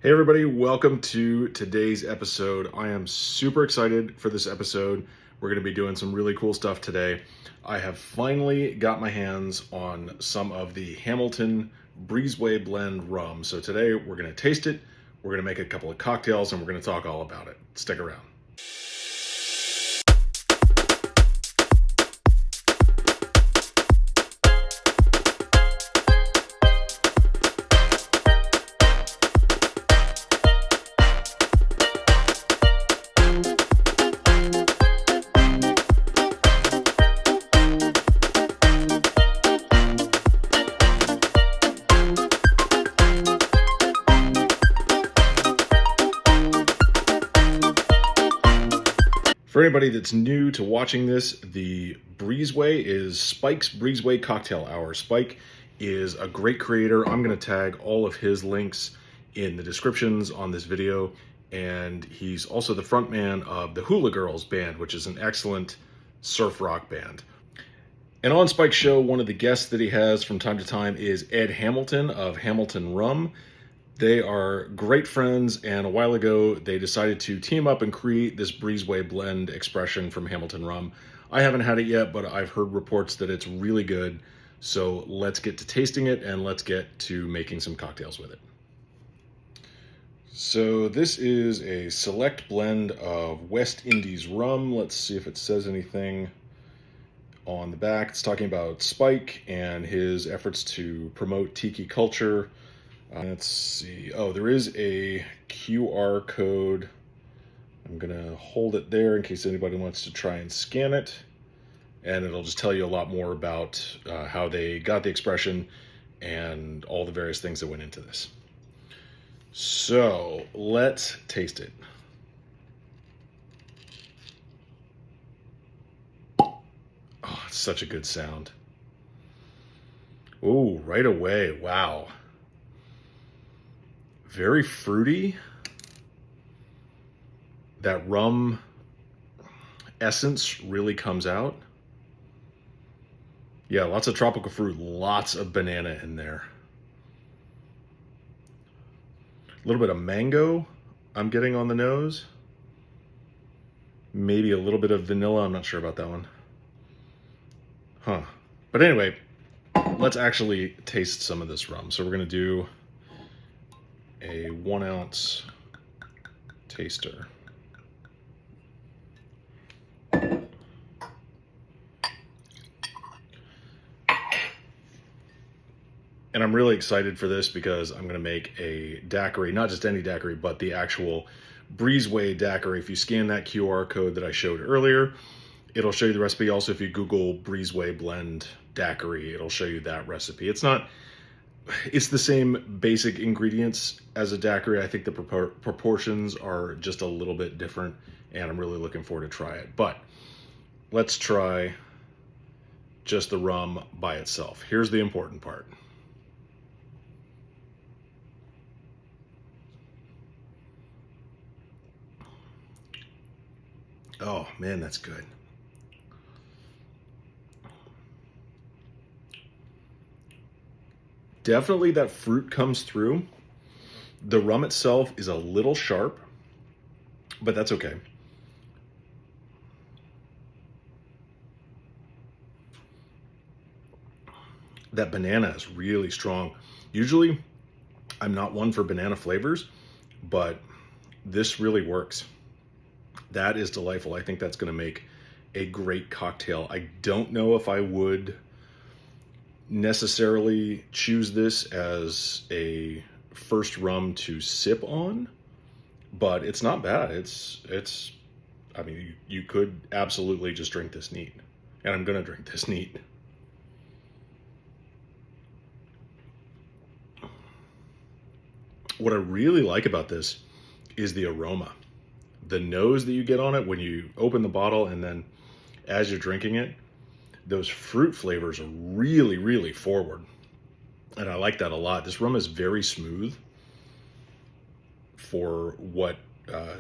Hey everybody, welcome to today's episode. I am super excited for this episode. We're going to be doing some really cool stuff today. I have finally got my hands on some of the Hamilton Breezeway Blend rum. So today we're going to taste it, we're going to make a couple of cocktails, and we're going to talk all about it. Stick around. For anybody that's new to watching this, the Breezeway is Spike's Breezeway Cocktail Hour. Spike is a great creator. I'm going to tag all of his links in the descriptions on this video. And he's also the frontman of the Hula Girls band, which is an excellent surf rock band. And on Spike's show, one of the guests that he has from time to time is Ed Hamilton of Hamilton Rum. They are great friends, and a while ago they decided to team up and create this Breezeway Blend expression from Hamilton Rum. I haven't had it yet, but I've heard reports that it's really good. So let's get to tasting it and let's get to making some cocktails with it. So this is a select blend of West Indies rum. Let's see if it says anything on the back. It's talking about Spike and his efforts to promote tiki culture. Let's see. Oh, there is a QR code. I'm going to hold it there in case anybody wants to try and scan it. And it'll just tell you a lot more about how they got the expression and all the various things that went into this. So let's taste it. Oh, it's such a good sound. Oh, right away. Wow. Very fruity. That rum essence really comes out. Yeah, lots of tropical fruit, lots of banana in there. A little bit of mango I'm getting on the nose. Maybe a little bit of vanilla, I'm not sure about that one. Huh. But anyway, let's actually taste some of this rum. So we're gonna do a 1 ounce taster. And I'm really excited for this because I'm going to make a daiquiri, not just any daiquiri, but the actual Breezeway daiquiri. If you scan that QR code that I showed earlier, it'll show you the recipe. Also, if you Google Breezeway Blend daiquiri, it'll show you that recipe. It's the same basic ingredients as a daiquiri. I think the proportions are just a little bit different, and I'm really looking forward to try it. But let's try just the rum by itself. Here's the important part. Oh man, that's good. Definitely that fruit comes through. The rum itself is a little sharp, but that's okay. That banana is really strong. Usually, I'm not one for banana flavors, but this really works. That is delightful. I think that's going to make a great cocktail. I don't know if I would necessarily choose this as a first rum to sip on, but it's not bad. I mean, you could absolutely just drink this neat, and I'm gonna drink this neat. What I really like about this is the aroma, the nose that you get on it when you open the bottle, and then as you're drinking it, those fruit flavors are really, really forward. And I like that a lot. This rum is very smooth for what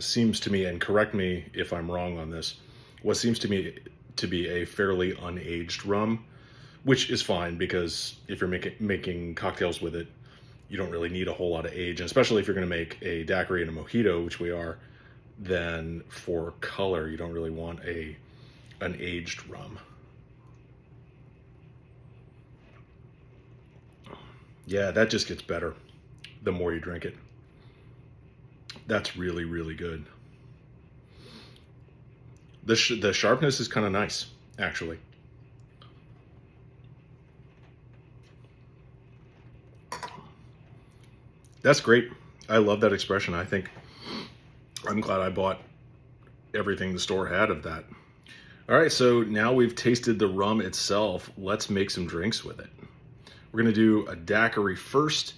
seems to me, and correct me if I'm wrong on this, what seems to me to be a fairly unaged rum, which is fine because if you're making cocktails with it, you don't really need a whole lot of age, and especially if you're going to make a daiquiri and a mojito, which we are, then for color, you don't really want an aged rum. Yeah, that just gets better the more you drink it. That's really, really good. The sharpness is kind of nice, actually. That's great. I love that expression. I'm glad I bought everything the store had of that. All right, so now we've tasted the rum itself. Let's make some drinks with it. We're gonna do a daiquiri first.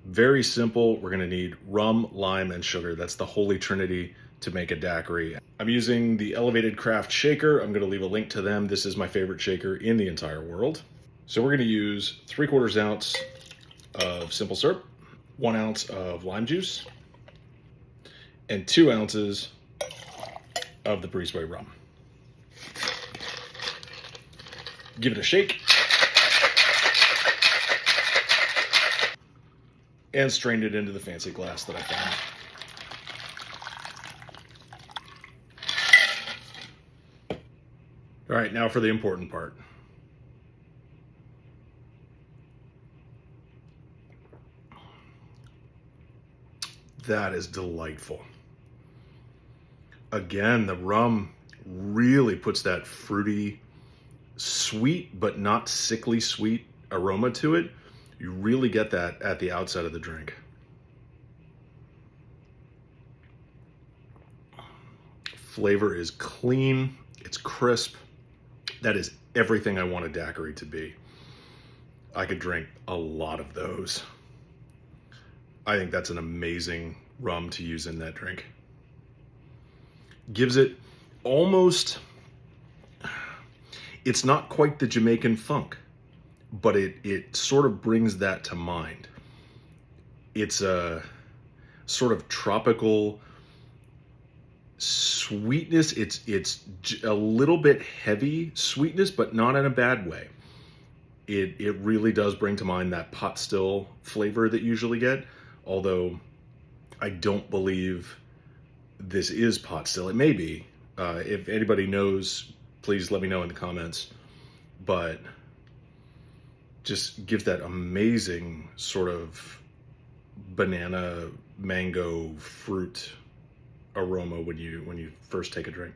Very simple. We're gonna need rum, lime, and sugar. That's the holy trinity to make a daiquiri. I'm using the Elevated Craft shaker. I'm gonna leave a link to them. This is my favorite shaker in the entire world. So we're gonna use 3/4 ounce of simple syrup, 1 ounce of lime juice, and 2 ounces of the Breezeway rum. Give it a shake. And strained it into the fancy glass that I found. All right, now for the important part. That is delightful. Again, the rum really puts that fruity, sweet but not sickly sweet aroma to it. You really get that at the outset of the drink. Flavor is clean, it's crisp. That is everything I want a daiquiri to be. I could drink a lot of those. I think that's an amazing rum to use in that drink. Gives it almost, it's not quite the Jamaican funk, but it sort of brings that to mind. It's a sort of tropical sweetness. It's a little bit heavy sweetness, but not in a bad way. It really does bring to mind that pot still flavor that you usually get, although I don't believe this is pot still. It may be. If anybody knows, please let me know in the comments. But just gives that amazing sort of banana, mango, fruit aroma when you first take a drink.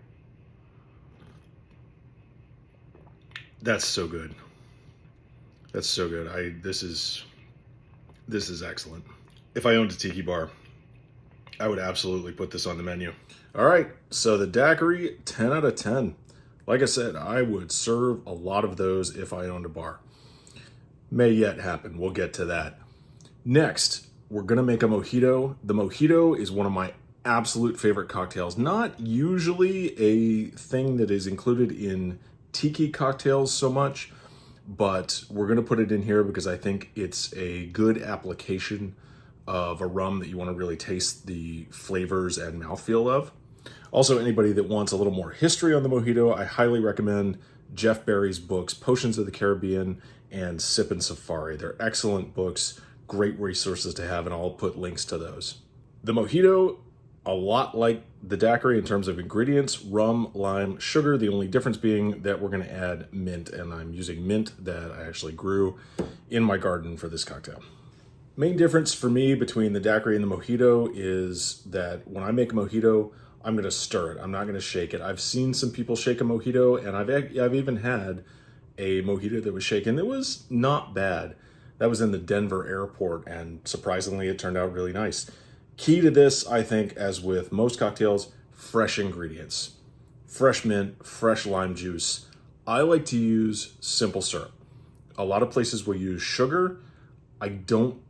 That's so good. That's so good. This is excellent. If I owned a tiki bar, I would absolutely put this on the menu. All right, so the daiquiri, 10 out of 10. Like I said, I would serve a lot of those if I owned a bar. May yet happen. We'll get to that. Next, we're gonna make a mojito. The mojito is one of my absolute favorite cocktails. Not usually a thing that is included in tiki cocktails so much, but we're gonna put it in here because I think it's a good application of a rum that you wanna really taste the flavors and mouthfeel of. Also, anybody that wants a little more history on the mojito, I highly recommend Jeff Berry's books, Potions of the Caribbean and Sippin' Safari. They're excellent books, great resources to have, and I'll put links to those. The mojito, a lot like the daiquiri in terms of ingredients, rum, lime, sugar, the only difference being that we're gonna add mint, and I'm using mint that I actually grew in my garden for this cocktail. Main difference for me between the daiquiri and the mojito is that when I make a mojito, I'm gonna stir it. I'm not gonna shake it. I've seen some people shake a mojito, and I've even had a mojito that was shaken that was not bad. That was in the Denver airport, and surprisingly, it turned out really nice. Key to this, I think, as with most cocktails, fresh ingredients. Fresh mint, fresh lime juice. I like to use simple syrup. A lot of places will use sugar. I don't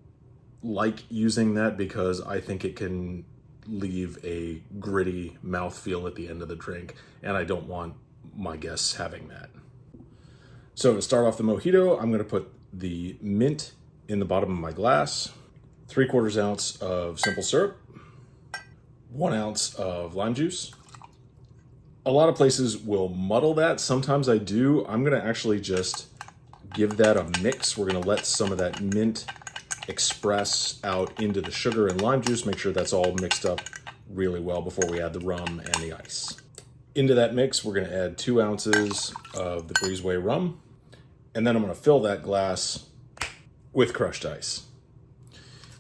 like using that because I think it can leave a gritty mouthfeel at the end of the drink, and I don't want my guests having that. So to start off the mojito, I'm gonna put the mint in the bottom of my glass, 3/4 ounce of simple syrup, 1 ounce of lime juice. A lot of places will muddle that. Sometimes I do. I'm gonna actually just give that a mix. We're gonna let some of that mint express out into the sugar and lime juice. Make sure that's all mixed up really well before we add the rum and the ice. Into that mix, we're gonna add 2 ounces of the Breezeway rum, and then I'm gonna fill that glass with crushed ice.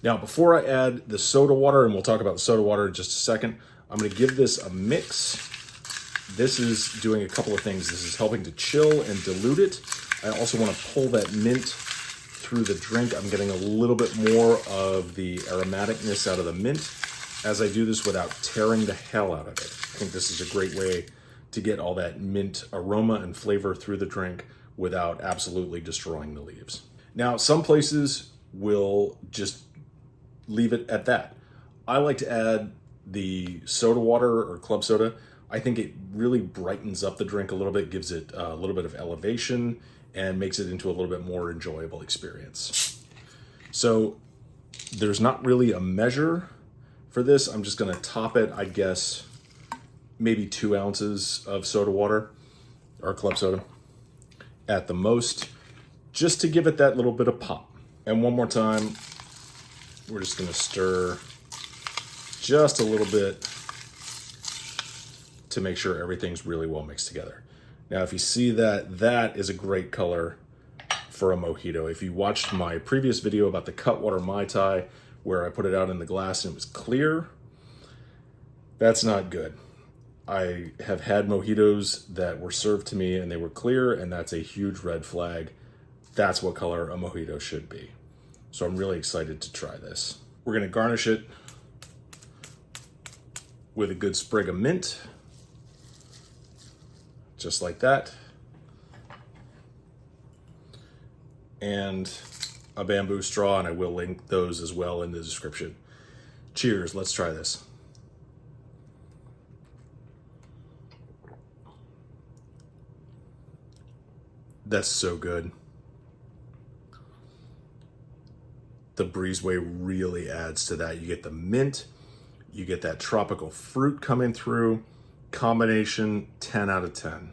Now, before I add the soda water, and we'll talk about the soda water in just a second, I'm gonna give this a mix. This is doing a couple of things. This is helping to chill and dilute it. I also wanna pull that mint through the drink. I'm getting a little bit more of the aromaticness out of the mint as I do this without tearing the hell out of it. I think this is a great way to get all that mint aroma and flavor through the drink without absolutely destroying the leaves. Now, some places will just leave it at that. I like to add the soda water or club soda. I think it really brightens up the drink a little bit, gives it a little bit of elevation, and makes it into a little bit more enjoyable experience. So there's not really a measure for this. I'm just gonna top it, I guess, maybe 2 ounces of soda water or club soda at the most, just to give it that little bit of pop. And one more time, we're just gonna stir just a little bit to make sure everything's really well mixed together. Now, if you see that, that is a great color for a mojito. If you watched my previous video about the Cutwater Mai Tai, where I put it out in the glass and it was clear, that's not good. I have had mojitos that were served to me and they were clear, and that's a huge red flag. That's what color a mojito should be. So I'm really excited to try this. We're gonna garnish it with a good sprig of mint, just like that. And a bamboo straw, and I will link those as well in the description. Cheers, let's try this. That's so good. The Breezeway really adds to that. You get the mint, you get that tropical fruit coming through. Combination, 10 out of 10.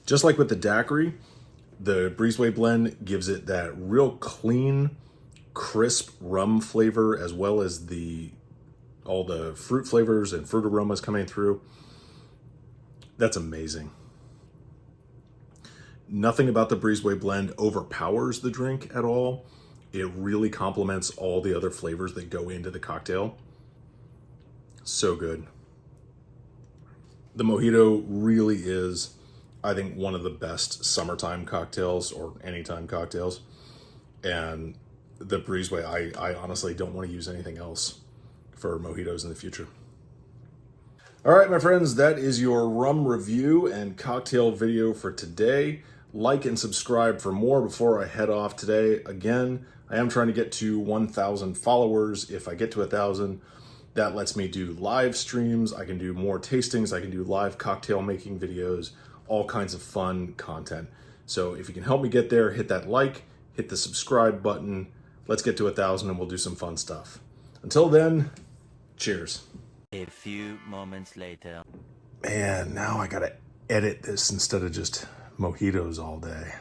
Just like with the Daiquiri, the Breezeway Blend gives it that real clean, crisp rum flavor, as well as all the fruit flavors and fruit aromas coming through. That's amazing. Nothing about the Breezeway Blend overpowers the drink at all. It really complements all the other flavors that go into the cocktail. So good. The Mojito really is, I think, one of the best summertime cocktails or anytime cocktails. And the Breezeway, I honestly don't want to use anything else for mojitos in the future. All right, my friends, that is your rum review and cocktail video for today. Like and subscribe for more before I head off today. Again, I am trying to get to 1,000 followers. If I get to 1,000, that lets me do live streams. I can do more tastings. I can do live cocktail making videos, all kinds of fun content. So if you can help me get there, hit that like, hit the subscribe button. Let's get to 1,000 and we'll do some fun stuff. Until then, cheers. A few moments later. Man, now I gotta edit this instead of just mojitos all day.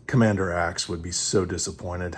Commander Axe would be so disappointed.